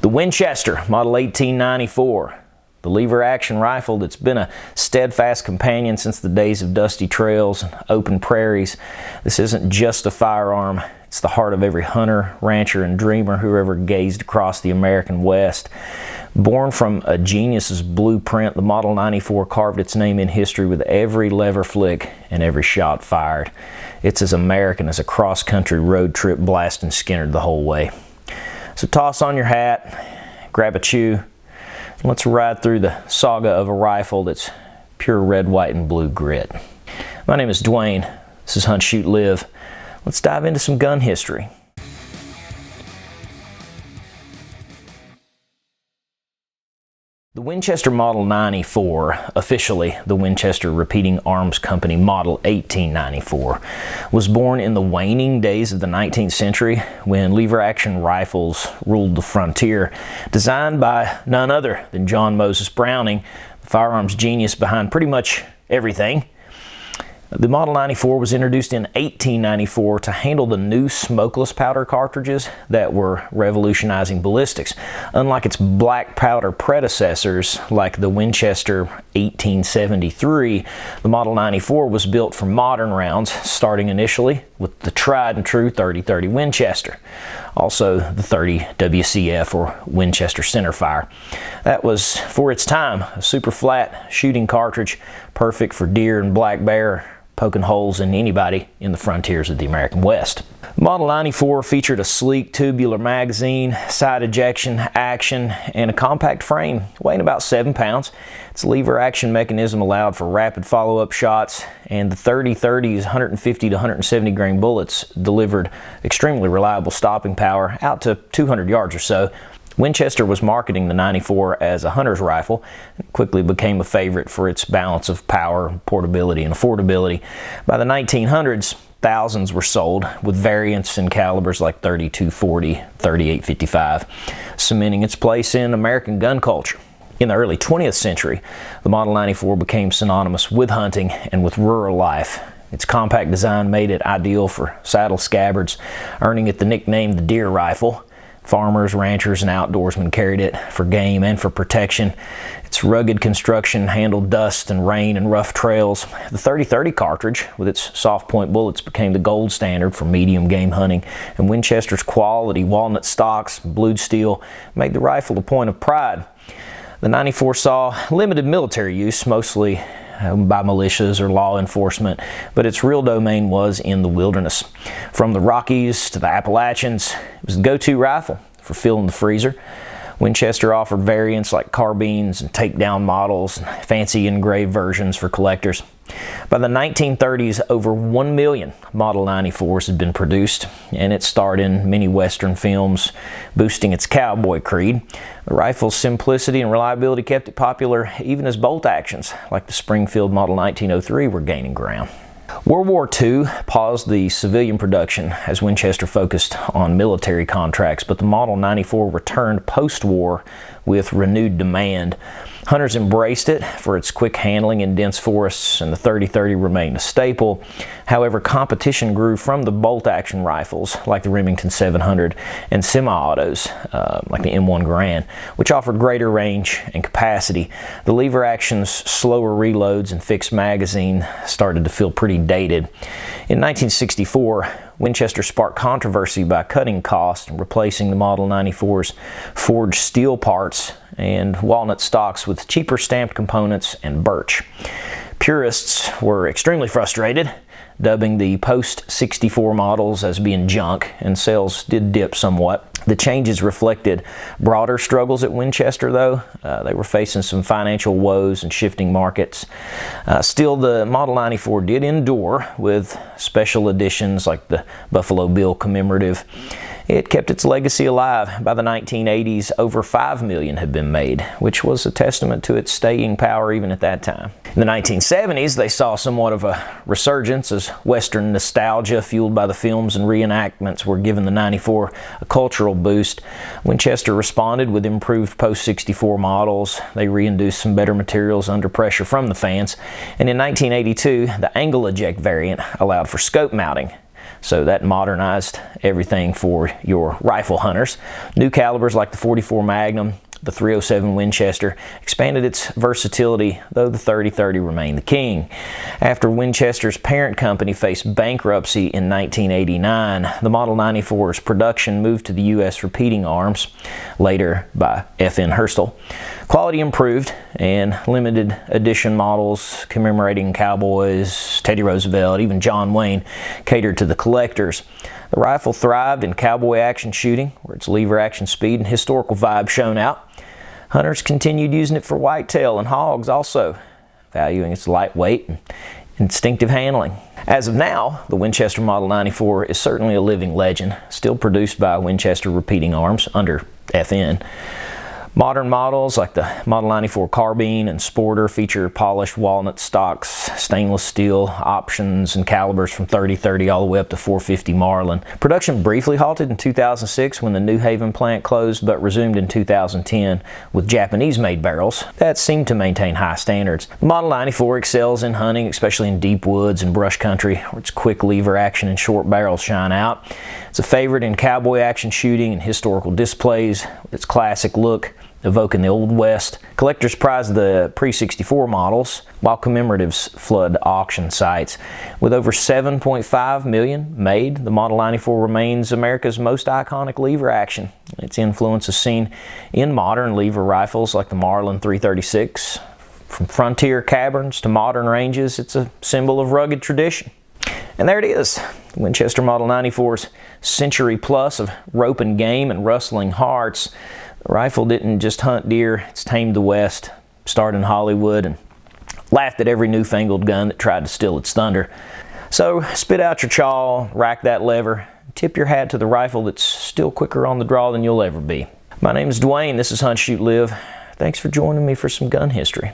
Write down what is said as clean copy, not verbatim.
The Winchester, model 1894. The lever action rifle that's been a steadfast companion since the days of dusty trails and open prairies. This isn't just a firearm, it's the heart of every hunter, rancher, and dreamer who ever gazed across the American West. Born from a genius's blueprint, the Model 94 carved its name in history with every lever flick and every shot fired. It's as American as a cross-country road trip blasting Skinner the whole way. So toss on your hat, grab a chew, and let's ride through the saga of a rifle that's pure red, white, and blue grit. My name is Dwayne. This is Hunt, Shoot, Live. Let's dive into some gun history. The Winchester Model 94, officially the Winchester Repeating Arms Company Model 1894, was born in the waning days of the 19th century when lever-action rifles ruled the frontier. Designed by none other than John Moses Browning, the firearms genius behind pretty much everything. The Model 94 was introduced in 1894 to handle the new smokeless powder cartridges that were revolutionizing ballistics. Unlike its black powder predecessors, like the Winchester 1873, the Model 94 was built for modern rounds, starting initially with the tried and true 30-30 Winchester. Also the 30 WCF or Winchester centerfire. That was, for its time, a super flat shooting cartridge, perfect for deer and black bear, poking holes in anybody in the frontiers of the American West. Model 94 featured a sleek tubular magazine, side ejection action, and a compact frame weighing about 7 pounds. Its lever action mechanism allowed for rapid follow-up shots, and the 30-30's 150 to 170 grain bullets delivered extremely reliable stopping power out to 200 yards or so. Winchester was marketing the 94 as a hunter's rifle and quickly became a favorite for its balance of power, portability, and affordability. By the 1900s, thousands were sold with variants in calibers like .30-240, .38-55, cementing its place in American gun culture. In the early 20th century, the Model 94 became synonymous with hunting and with rural life. Its compact design made it ideal for saddle scabbards, earning it the nickname the deer rifle. Farmers, ranchers, and outdoorsmen carried it for game and for protection. Its rugged construction handled dust and rain and rough trails. The 30-30 cartridge, with its soft point bullets, became the gold standard for medium game hunting, and Winchester's quality walnut stocks, blued steel, made the rifle a point of pride. The 94 saw limited military use, mostly by militias or law enforcement, but its real domain was in the wilderness. From the Rockies to the Appalachians, it was the go-to rifle for filling the freezer. Winchester offered variants like carbines and takedown models, and fancy engraved versions for collectors. By the 1930s, over 1 million Model 94s had been produced, and it starred in many Western films, boosting its cowboy creed. The rifle's simplicity and reliability kept it popular even as bolt actions, like the Springfield Model 1903, were gaining ground. World War II paused the civilian production as Winchester focused on military contracts, but the Model 94 returned post-war with renewed demand. Hunters embraced it for its quick handling in dense forests, and the 30-30 remained a staple. However, competition grew from the bolt-action rifles like the Remington 700 and semi-autos like the M1 Garand, which offered greater range and capacity. The lever action's slower reloads and fixed magazine started to feel pretty dated. In 1964, Winchester sparked controversy by cutting costs and replacing the Model 94's forged steel parts and walnut stocks with cheaper stamped components and birch. Purists were extremely frustrated, dubbing the post-64 models as being junk, and sales did dip somewhat. The changes reflected broader struggles at Winchester, though. They were facing some financial woes and shifting markets. Still, the Model 94 did endure with special editions like the Buffalo Bill commemorative. It kept its legacy alive. By the 1980s, over 5 million had been made, which was a testament to its staying power even at that time. In the 1970s, they saw somewhat of a resurgence as Western nostalgia, fueled by the films and reenactments, were giving the 94 a cultural boost. Winchester responded with improved post-64 models. They reintroduced some better materials under pressure from the fans. And in 1982, the angle eject variant allowed for scope mounting. So that modernized everything for your rifle hunters. New calibers like the .44 Magnum, the .307 Winchester expanded its versatility, though the .30-30 remained the king. After Winchester's parent company faced bankruptcy in 1989, the Model 94's production moved to the U.S. repeating arms, later by F.N. Herstal. Quality improved, and limited edition models commemorating cowboys, Teddy Roosevelt, even John Wayne catered to the collectors. The rifle thrived in cowboy action shooting, where its lever action speed and historical vibe shone out. Hunters continued using it for whitetail and hogs also, valuing its lightweight and instinctive handling. As of now, the Winchester Model 94 is certainly a living legend, still produced by Winchester Repeating Arms under FN. Modern models like the Model 94 Carbine and Sporter feature polished walnut stocks, stainless steel options, and calibers from .30-30 all the way up to .450 Marlin. Production briefly halted in 2006 when the New Haven plant closed, but resumed in 2010 with Japanese-made barrels that seem to maintain high standards. The Model 94 excels in hunting, especially in deep woods and brush country, where its quick lever action and short barrels shine out. It's a favorite in cowboy action shooting and historical displays, with its classic look evoking the Old West. Collectors prize the pre-64 models, while commemoratives flood auction sites. With over 7.5 million made, the Model 94 remains America's most iconic lever action. Its influence is seen in modern lever rifles like the Marlin 336. From frontier caverns to modern ranges, it's a symbol of rugged tradition. And there it is, Winchester Model 94's century plus of rope and game and rustling hearts. The rifle didn't just hunt deer, it's tamed the West, starred in Hollywood, and laughed at every newfangled gun that tried to steal its thunder. So spit out your chaw, rack that lever, tip your hat to the rifle that's still quicker on the draw than you'll ever be. My name is Dwayne, this is Hunt, Shoot, Live. Thanks for joining me for some gun history.